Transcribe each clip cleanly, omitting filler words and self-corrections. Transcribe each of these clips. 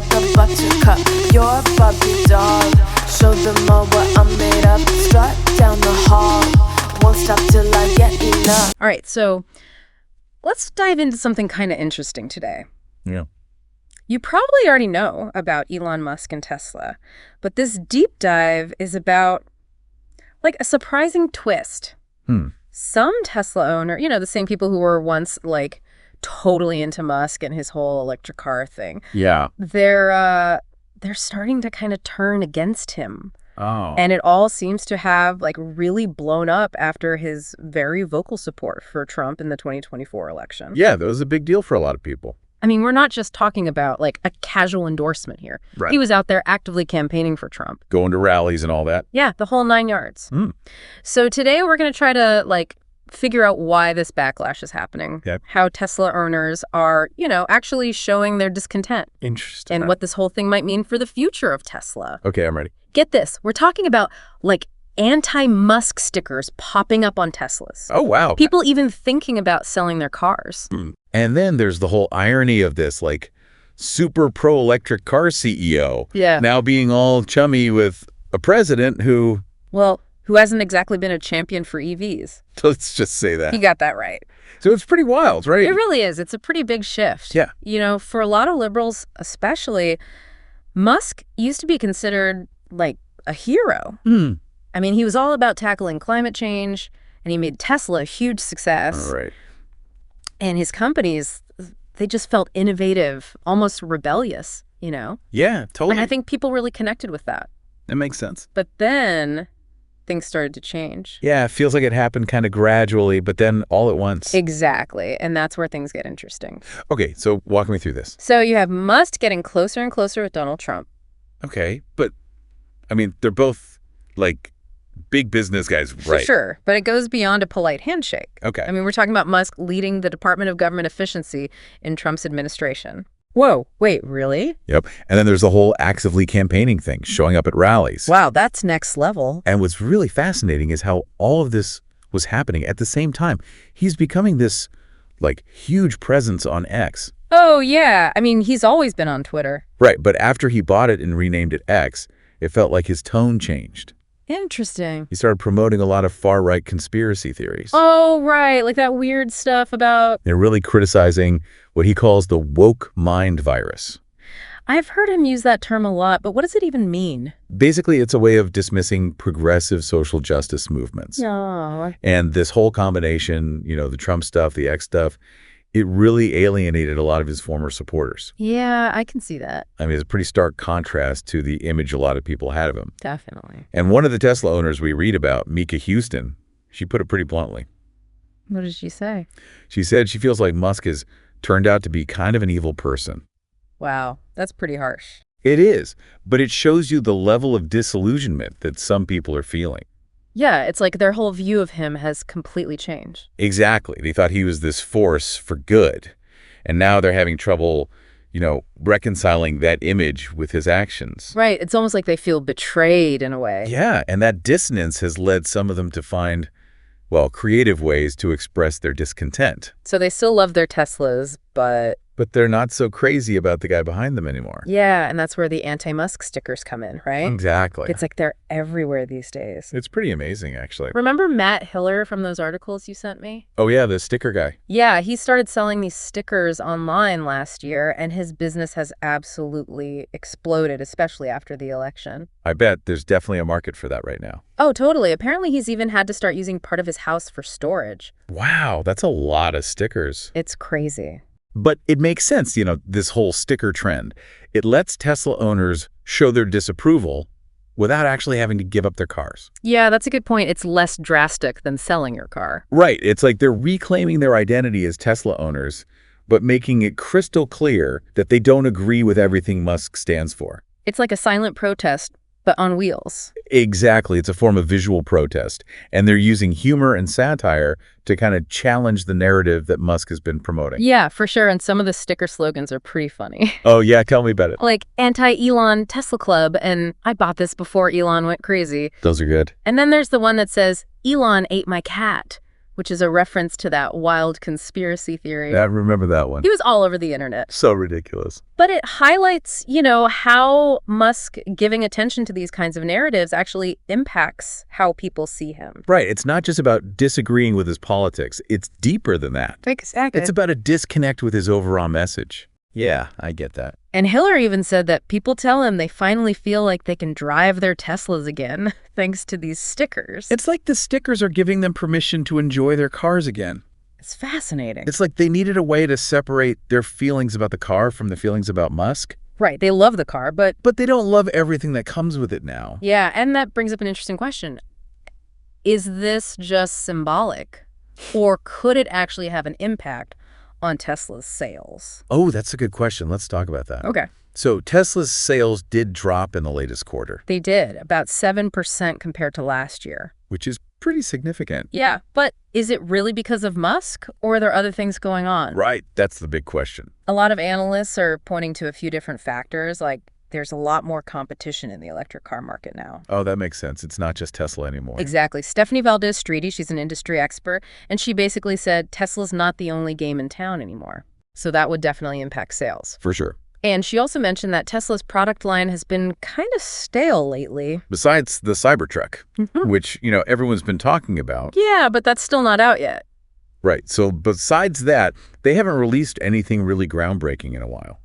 like a buttercup. You're a Barbie doll. Show them all what I'm made of. Strut down the hall. Won't stop till I get enough. All right, so let's dive into something kind of interesting today. Yeah. You probably already know about Elon Musk and Tesla, but this deep dive is about like a surprising twist. Some Tesla owner, the same people who were once like totally into Musk and his whole electric car thing. Yeah. They're starting to kind of turn against him. Oh. And it all seems to have like really blown up after his very vocal support for Trump in the 2024 election. Yeah, that was a big deal for a lot of people. I mean, we're not just talking about like a casual endorsement here. Right. He was out there actively campaigning for Trump. Going to rallies and all that. Yeah, the whole 9 yards. So today we're going to try to like figure out why this backlash is happening. Okay. How Tesla owners are, actually showing their discontent. Interesting. And what this whole thing might mean for the future of Tesla. Okay, I'm ready. Get this. We're talking about like anti-Musk stickers popping up on Teslas. Oh, wow. People even thinking about selling their cars. And then there's the whole irony of this, like, super pro-electric car CEO now being all chummy with a president who... Well, who hasn't exactly been a champion for EVs. Let's just say that. You got that right. So it's pretty wild, right? It really is. It's a pretty big shift. Yeah. For a lot of liberals especially, Musk used to be considered like a hero. I mean, he was all about tackling climate change, and he made Tesla a huge success. All right. And his companies, they just felt innovative, almost rebellious, Yeah, totally. And I think people really connected with that. That makes sense. But then things started to change. Yeah, it feels like it happened kind of gradually, but then all at once. Exactly. And that's where things get interesting. Okay, so walk me through this. So you have Musk getting closer and closer with Donald Trump. Okay, but, I mean, they're both, like, big business guys, right? Sure, but it goes beyond a polite handshake. Okay. I mean, we're talking about Musk leading the Department of Government Efficiency in Trump's administration. Whoa, wait, really? Yep. And then there's the whole actively campaigning thing, showing up at rallies. Wow, that's next level. And what's really fascinating is how all of this was happening at the same time. He's becoming this, like, huge presence on X. Oh, yeah. I mean, he's always been on Twitter. Right, but after he bought it and renamed it X, it felt like his tone changed. Interesting. He started promoting a lot of far-right conspiracy theories. Oh, right. Like that weird stuff about... They're really criticizing what he calls the woke mind virus. I've heard him use that term a lot, but what does it even mean? Basically, it's a way of dismissing progressive social justice movements. Oh. And this whole combination, the Trump stuff, the X stuff, it really alienated a lot of his former supporters. Yeah, I can see that. I mean, it's a pretty stark contrast to the image a lot of people had of him. Definitely. And one of the Tesla owners we read about, Mika Houston, she put it pretty bluntly. What did she say? She said she feels like Musk has turned out to be kind of an evil person. Wow, that's pretty harsh. It is, but it shows you the level of disillusionment that some people are feeling. Yeah, it's like their whole view of him has completely changed. Exactly. They thought he was this force for good. And now they're having trouble, reconciling that image with his actions. Right. It's almost like they feel betrayed in a way. Yeah. And that dissonance has led some of them to find, creative ways to express their discontent. So they still love their Teslas, but they're not so crazy about the guy behind them anymore. Yeah, and that's where the anti-Musk stickers come in, right? Exactly. It's like they're everywhere these days. It's pretty amazing, actually. Remember Matt Hiller from those articles you sent me? Oh, yeah, the sticker guy. Yeah, he started selling these stickers online last year, and his business has absolutely exploded, especially after the election. I bet there's definitely a market for that right now. Oh, totally. Apparently, he's even had to start using part of his house for storage. Wow, that's a lot of stickers. It's crazy. But it makes sense, this whole sticker trend. It lets Tesla owners show their disapproval without actually having to give up their cars. Yeah, that's a good point. It's less drastic than selling your car. Right. It's like they're reclaiming their identity as Tesla owners, but making it crystal clear that they don't agree with everything Musk stands for. It's like a silent protest, but on wheels. Exactly. It's a form of visual protest. And they're using humor and satire to kind of challenge the narrative that Musk has been promoting. Yeah, for sure. And some of the sticker slogans are pretty funny. Oh, yeah. Tell me about it. Like anti-Elon Tesla Club, and I bought this before Elon went crazy. Those are good. And then there's the one that says, Elon ate my cat, which is a reference to that wild conspiracy theory. I remember that one. He was all over the internet. So ridiculous. But it highlights, how Musk giving attention to these kinds of narratives actually impacts how people see him. Right. It's not just about disagreeing with his politics. It's deeper than that. Exactly. It's about a disconnect with his overall message. Yeah, I get that. And Hillary even said that people tell him they finally feel like they can drive their Teslas again, thanks to these stickers. It's like the stickers are giving them permission to enjoy their cars again. It's fascinating. It's like they needed a way to separate their feelings about the car from the feelings about Musk. Right. They love the car, but they don't love everything that comes with it now. Yeah, and that brings up an interesting question. Is this just symbolic, or could it actually have an impact on Tesla's sales? Oh, that's a good question. Let's talk about that. Okay. So Tesla's sales did drop in the latest quarter. They did, about 7% compared to last year. Which is pretty significant. Yeah, but is it really because of Musk, or are there other things going on? Right, that's the big question. A lot of analysts are pointing to a few different factors, like there's a lot more competition in the electric car market now. Oh, that makes sense. It's not just Tesla anymore. Exactly. Stephanie Valdez-Streety, she's an industry expert, and she basically said Tesla's not the only game in town anymore. So that would definitely impact sales. For sure. And she also mentioned that Tesla's product line has been kind of stale lately. Besides the Cybertruck, which, everyone's been talking about. Yeah, but that's still not out yet. Right. So besides that, they haven't released anything really groundbreaking in a while.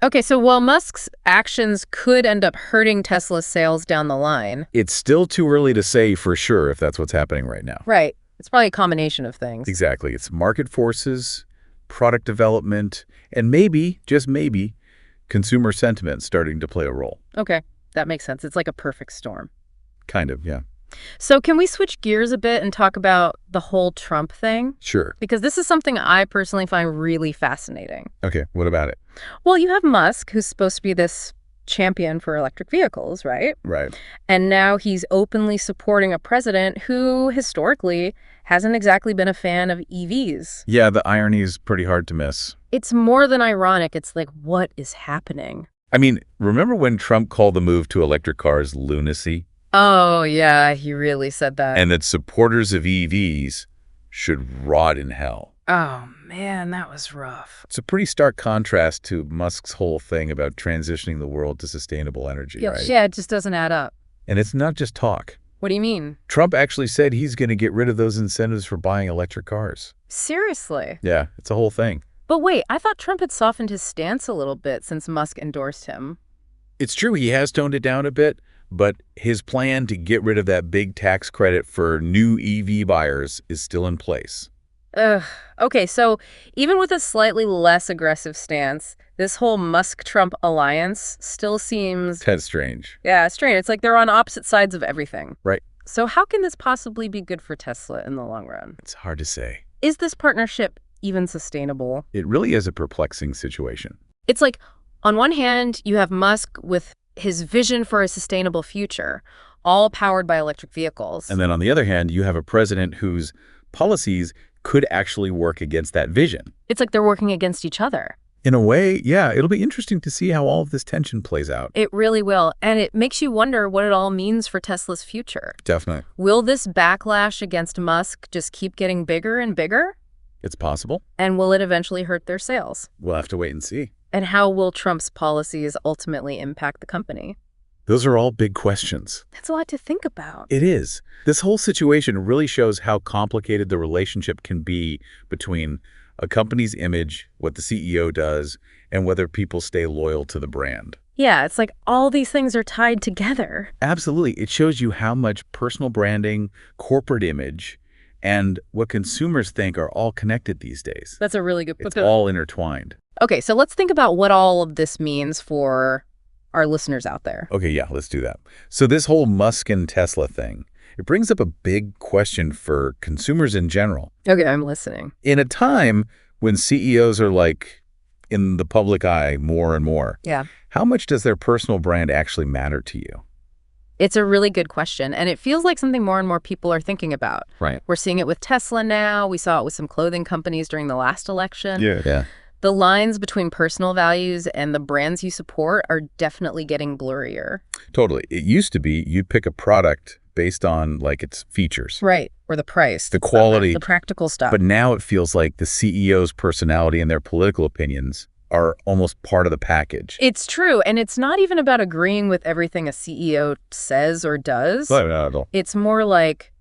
Okay, so while Musk's actions could end up hurting Tesla's sales down the line. It's still too early to say for sure if that's what's happening right now. Right. It's probably a combination of things. Exactly. It's market forces, product development, and maybe, just maybe, consumer sentiment starting to play a role. Okay, that makes sense. It's like a perfect storm. Kind of, yeah. So can we switch gears a bit and talk about the whole Trump thing? Sure. Because this is something I personally find really fascinating. Okay, what about it? Well, you have Musk, who's supposed to be this champion for electric vehicles, right? Right. And now he's openly supporting a president who historically hasn't exactly been a fan of EVs. Yeah, the irony is pretty hard to miss. It's more than ironic. It's like, what is happening? I mean, remember when Trump called the move to electric cars lunacy? Oh, yeah, he really said that. And that supporters of EVs should rot in hell. Oh, man, that was rough. It's a pretty stark contrast to Musk's whole thing about transitioning the world to sustainable energy, right? Yeah, it just doesn't add up. And it's not just talk. What do you mean? Trump actually said he's going to get rid of those incentives for buying electric cars. Seriously? Yeah, it's a whole thing. But wait, I thought Trump had softened his stance a little bit since Musk endorsed him. It's true he has toned it down a bit, but his plan to get rid of that big tax credit for new EV buyers is still in place. Ugh. Okay, so even with a slightly less aggressive stance, this whole Musk-Trump alliance still seems... That's strange. Yeah, strange. It's like they're on opposite sides of everything. Right. So how can this possibly be good for Tesla in the long run? It's hard to say. Is this partnership even sustainable? It really is a perplexing situation. It's like, on one hand, you have Musk with his vision for a sustainable future, all powered by electric vehicles. And then on the other hand, you have a president whose policies could actually work against that vision. It's like they're working against each other. In a way, yeah, it'll be interesting to see how all of this tension plays out. It really will. And it makes you wonder what it all means for Tesla's future. Definitely. Will this backlash against Musk just keep getting bigger and bigger? It's possible. And will it eventually hurt their sales? We'll have to wait and see. And how will Trump's policies ultimately impact the company? Those are all big questions. That's a lot to think about. It is. This whole situation really shows how complicated the relationship can be between a company's image, what the CEO does, and whether people stay loyal to the brand. Yeah, it's like all these things are tied together. Absolutely. It shows you how much personal branding, corporate image, and what consumers think are all connected these days. That's a really good point. It's all intertwined. Okay, so let's think about what all of this means for our listeners out there. Okay, yeah, let's do that. So this whole Musk and Tesla thing, it brings up a big question for consumers in general. Okay, I'm listening. In a time when CEOs are like in the public eye more and more, yeah, how much does their personal brand actually matter to you? It's a really good question, and it feels like something more and more people are thinking about. Right. We're seeing it with Tesla now. We saw it with some clothing companies during the last election. Yeah. The lines between personal values and the brands you support are definitely getting blurrier. Totally. It used to be you'd pick a product based on like its features, Right. Or the price. the quality, The practical stuff. but now it feels like the CEO's personality and their political opinions are almost part of the package. It's true. And it's not even about agreeing with everything a CEO says or does. Not at all. It's more like,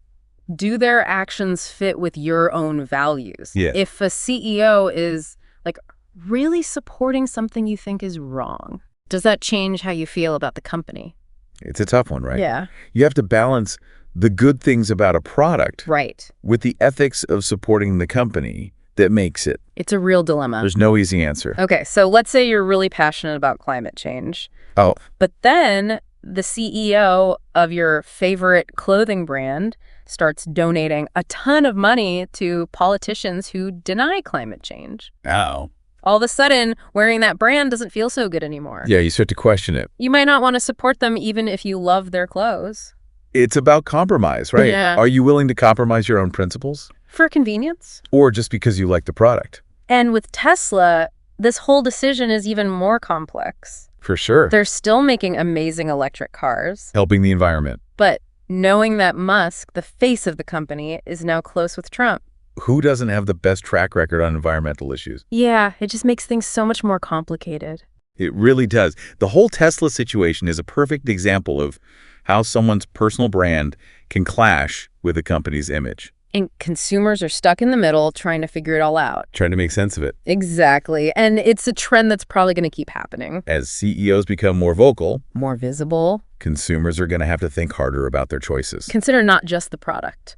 do their actions fit with your own values? Yeah. If a CEO is like really supporting something you think is wrong, does that change how you feel about the company? It's a tough one, right? Yeah. You have to balance the good things about a product Right. with the ethics of supporting the company that makes it. It's a real dilemma. There's no easy answer. Okay, so let's say you're really passionate about climate change, Oh, but then the CEO of your favorite clothing brand starts donating a ton of money to politicians who deny climate change. ow. All of a sudden, wearing that brand doesn't feel so good anymore. Yeah, you start to question it. You might not want to support them even if you love their clothes. It's about compromise, right? Yeah. Are you willing to compromise your own principles? For convenience. Or just because you like the product? And with Tesla, this whole decision is even more complex. For sure. They're still making amazing electric cars, Helping the environment. but knowing that Musk, the face of the company, is now close with Trump. Who doesn't have the best track record on environmental issues? Yeah, it just makes things so much more complicated. It really does. The whole Tesla situation is a perfect example of how someone's personal brand can clash with a company's image. And consumers are stuck in the middle trying to figure it all out. Trying to make sense of it. Exactly. And it's a trend that's probably going to keep happening. As CEOs become more vocal, More visible. consumers are going to have to think harder about their choices. Consider not just the product.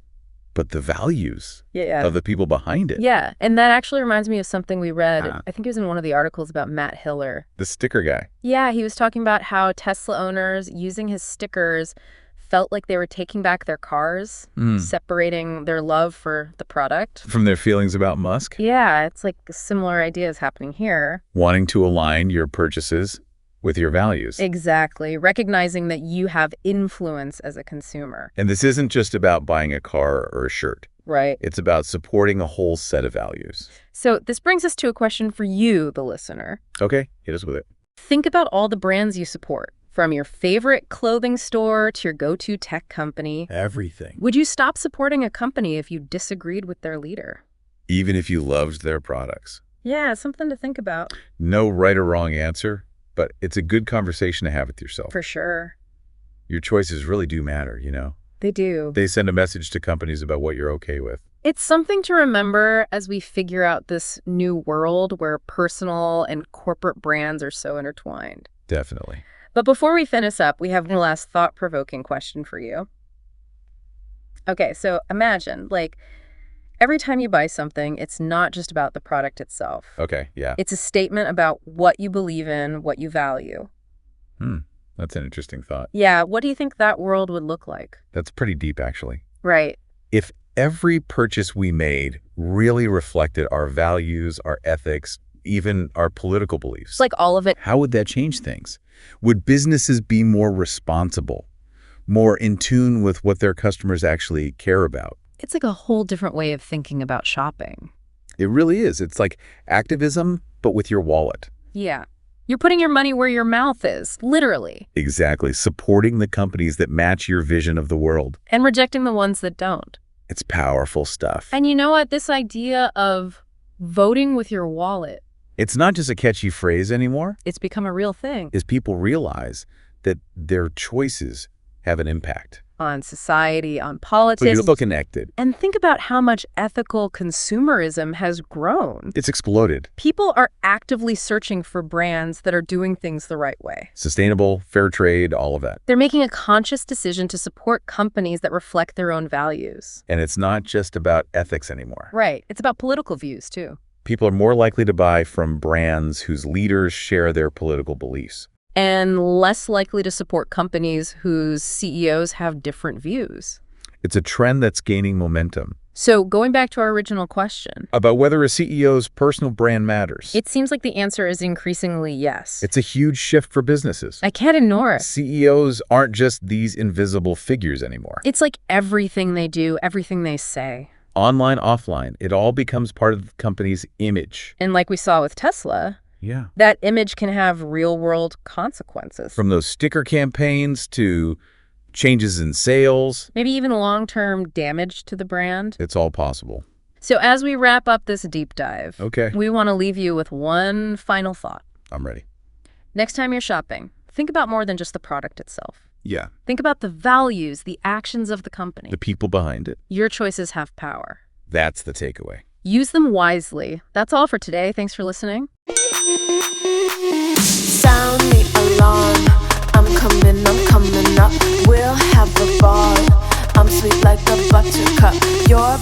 But the values Yeah. of the people behind it. Yeah. And that actually reminds me of something we read. Ah. I think it was in one of the articles about Matt Hiller. The sticker guy. Yeah, he was talking about how Tesla owners using his stickers felt like they were taking back their cars, separating their love for the product. From their feelings about Musk. Yeah, it's like similar ideas happening here. Wanting to align your purchases with your values. Exactly. Recognizing that you have influence as a consumer. And this isn't just about buying a car or a shirt. Right. It's about supporting a whole set of values. So this brings us to a question for you, the listener. Okay, hit us with it. Think about all the brands you support, from your favorite clothing store to your go-to tech company. Everything. Would you stop supporting a company if you disagreed with their leader? Even if you loved their products. Yeah, something to think about. No right or wrong answer, but it's a good conversation to have with yourself. For sure. Your choices really do matter, you know? They do. They send a message to companies about what you're okay with. It's something to remember as we figure out this new world where personal and corporate brands are so intertwined. Definitely. But before we finish up, we have one last thought-provoking question for you. Okay, so imagine, like, every time you buy something, it's not just about the product itself. Okay, yeah. It's a statement about what you believe in, what you value. That's an interesting thought. Yeah, what do you think that world would look like? That's pretty deep, actually. Right. If every purchase we made really reflected our values, our ethics, even our political beliefs, It's like all of it. how would that change things? Would businesses be more responsible, more in tune with what their customers actually care about? It's like a whole different way of thinking about shopping. It really is. It's like activism, but with your wallet. Yeah. You're putting your money where your mouth is, literally, Exactly. Supporting the companies that match your vision of the world. and rejecting the ones that don't. It's powerful stuff. And you know what? This idea of voting with your wallet, It's not just a catchy phrase anymore, it's become a real thing as people realize that their choices have an impact. on society, on But politics. you're still connected. And think about how much ethical consumerism has grown. It's exploded. People are actively searching for brands that are doing things the right way. Sustainable, fair trade, all of that. They're making a conscious decision to support companies that reflect their own values. And it's not just about ethics anymore. Right. It's about political views, too. People are more likely to buy from brands whose leaders share their political beliefs. And less likely to support companies whose CEOs have different views. It's a trend that's gaining momentum. So going back to our original question, About whether a CEO's personal brand matters. it seems like the answer is increasingly yes. It's a huge shift for businesses. I can't ignore it. CEOs aren't just these invisible figures anymore. It's like everything they do, everything they say. Online, offline, it all becomes part of the company's image. And like we saw with Tesla, Yeah. that image can have real-world consequences. From those sticker campaigns to changes in sales. Maybe even long-term damage to the brand. It's all possible. So as we wrap up this deep dive, Okay. we want to leave you with one final thought. I'm ready. Next time you're shopping, think about more than just the product itself. Yeah. Think about the values, the actions of the company. The people behind it. Your choices have power. That's the takeaway. Use them wisely. That's all for today. Thanks for listening. Sound the alarm. I'm coming up. We'll have a ball. I'm sweet like a buttercup. You're